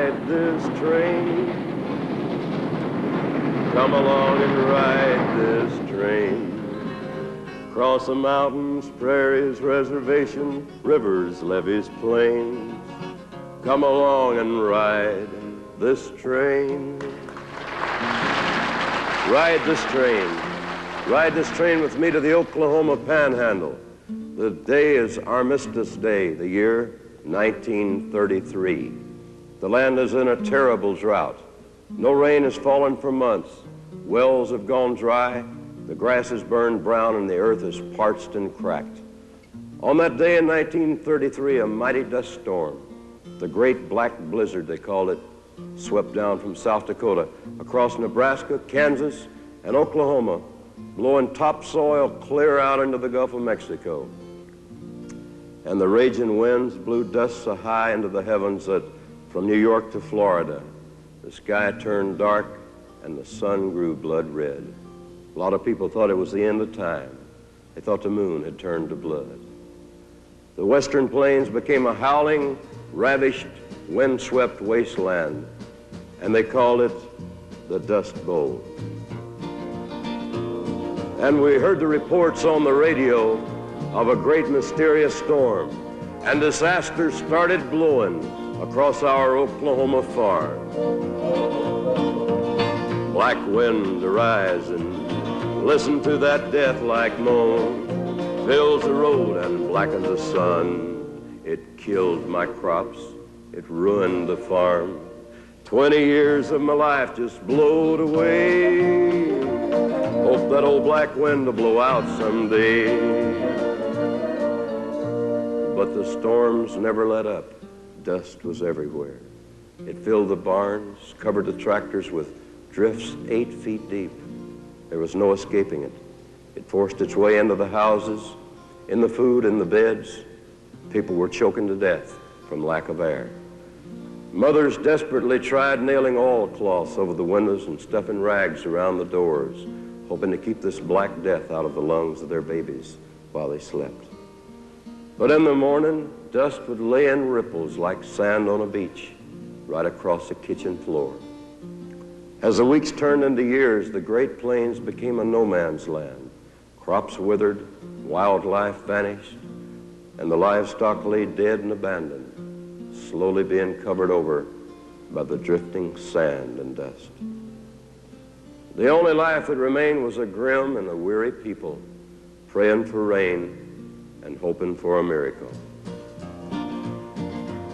ride this train. Come along and ride this train. Cross the mountains, prairies, reservation, rivers, levees, plains. Come along and ride this train. Ride this train. Ride this train with me to the Oklahoma Panhandle. The day is Armistice Day, the year 1933. The land is in a terrible drought. No rain has fallen for months. Wells have gone dry. The grass is burned brown and the earth is parched and cracked. On that day in 1933, a mighty dust storm, the great black blizzard, they called it, swept down from South Dakota across Nebraska, Kansas, and Oklahoma, blowing topsoil clear out into the Gulf of Mexico. And the raging winds blew dust so high into the heavens that from New York to Florida, the sky turned dark and the sun grew blood red. A lot of people thought it was the end of time. They thought the moon had turned to blood. The western plains became a howling, ravished, windswept wasteland, and they called it the Dust Bowl. And we heard the reports on the radio of a great mysterious storm, and disaster started blowing across our Oklahoma farm. Black wind arise and listen to that death-like moan, fills the road and blackens the sun. It killed my crops, it ruined the farm. 20 years of my life just blowed away. Hope that old black wind will blow out someday. But the storms never let up. Dust was everywhere. It filled the barns, covered the tractors with drifts 8 feet deep. There was no escaping it. It forced its way into the houses, in the food, in the beds. People were choking to death from lack of air. Mothers desperately tried nailing oilcloths over the windows and stuffing rags around the doors, hoping to keep this black death out of the lungs of their babies while they slept. But in the morning, dust would lay in ripples like sand on a beach right across the kitchen floor. As the weeks turned into years, the Great Plains became a no man's land. Crops withered, wildlife vanished, and the livestock lay dead and abandoned, slowly being covered over by the drifting sand and dust. The only life that remained was a grim and a weary people, praying for rain and hoping for a miracle.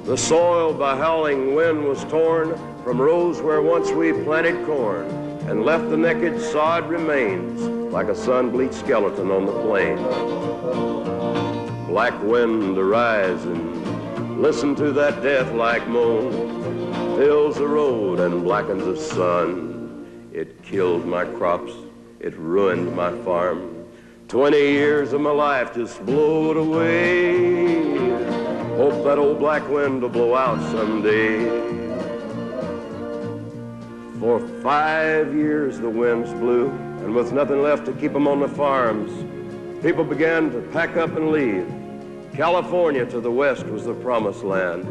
The soil by howling wind was torn from rows where once we planted corn, and left the naked sod remains like a sun-bleached skeleton on the plain. Black wind arise and listen to that death-like moan, fills the road and blackens the sun. It killed my crops, it ruined my farm. 20 years of my life just blowed away. Hope that old black wind will blow out someday. For 5 years the winds blew, and with nothing left to keep them on the farms, people began to pack up and leave. California to the west was the promised land,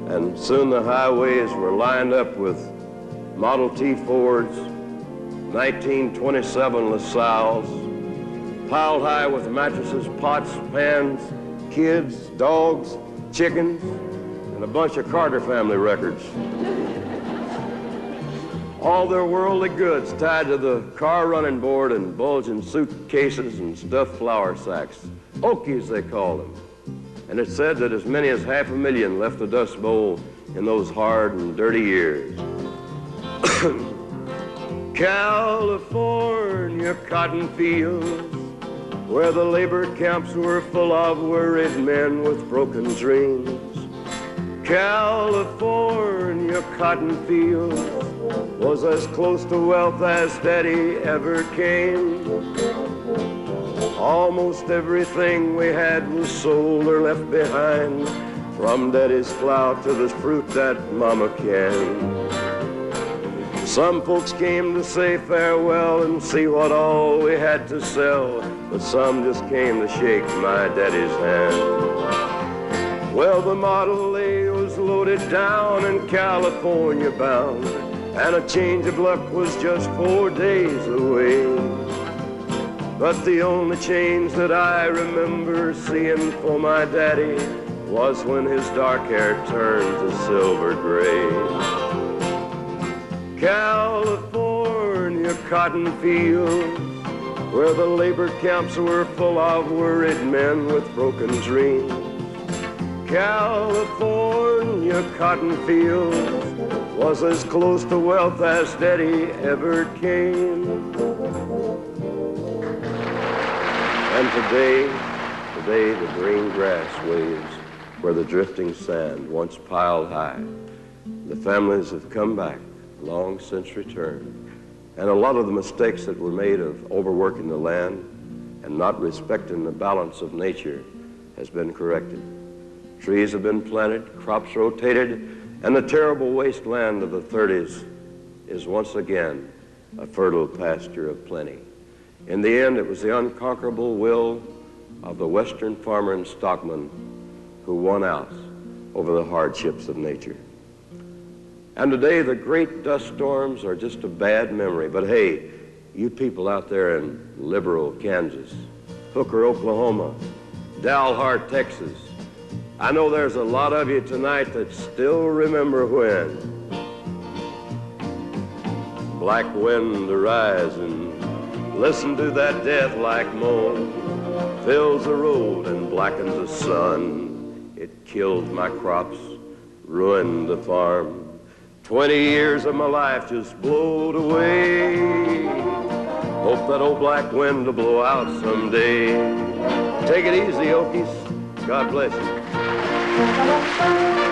and soon the highways were lined up with Model T Fords, 1927 LaSalles, piled high with mattresses, pots, pans, kids, dogs, chickens, and a bunch of Carter family records. All their worldly goods tied to the car running board and bulging suitcases and stuffed flour sacks. Okies, they called them. And it said that as many as 500,000 left the Dust Bowl in those hard and dirty years. California cotton fields, where the labor camps were full of worried men with broken dreams. California cotton fields was as close to wealth as Daddy ever came. Almost everything we had was sold or left behind, from Daddy's plow to the fruit that Mama canned. Some folks came to say farewell and see what all we had to sell, but some just came to shake my daddy's hand. Well, the Model A was loaded down and California bound, and a change of luck was just 4 days away. But the only change that I remember seeing for my daddy was when his dark hair turned to silver gray. California cotton fields, where the labor camps were full of worried men with broken dreams. California cotton fields was as close to wealth as Daddy ever came. And today the green grass waves where the drifting sand once piled high. The families have come back, long since returned, and a lot of the mistakes that were made of overworking the land and not respecting the balance of nature has been corrected. Trees have been planted, crops rotated, and the terrible wasteland of the 30s is once again a fertile pasture of plenty. In the end, it was the unconquerable will of the Western farmer and stockman who won out over the hardships of nature. And today, the great dust storms are just a bad memory. But hey, you people out there in liberal Kansas, Hooker, Oklahoma, Dalhart, Texas, I know there's a lot of you tonight that still remember when black wind arise and listen to that death-like moan, fills the road and blackens the sun. It killed my crops, ruined the farm. 20 years of my life just blowed away. Hope that old black wind will blow out someday. Take it easy, Okies. God bless you.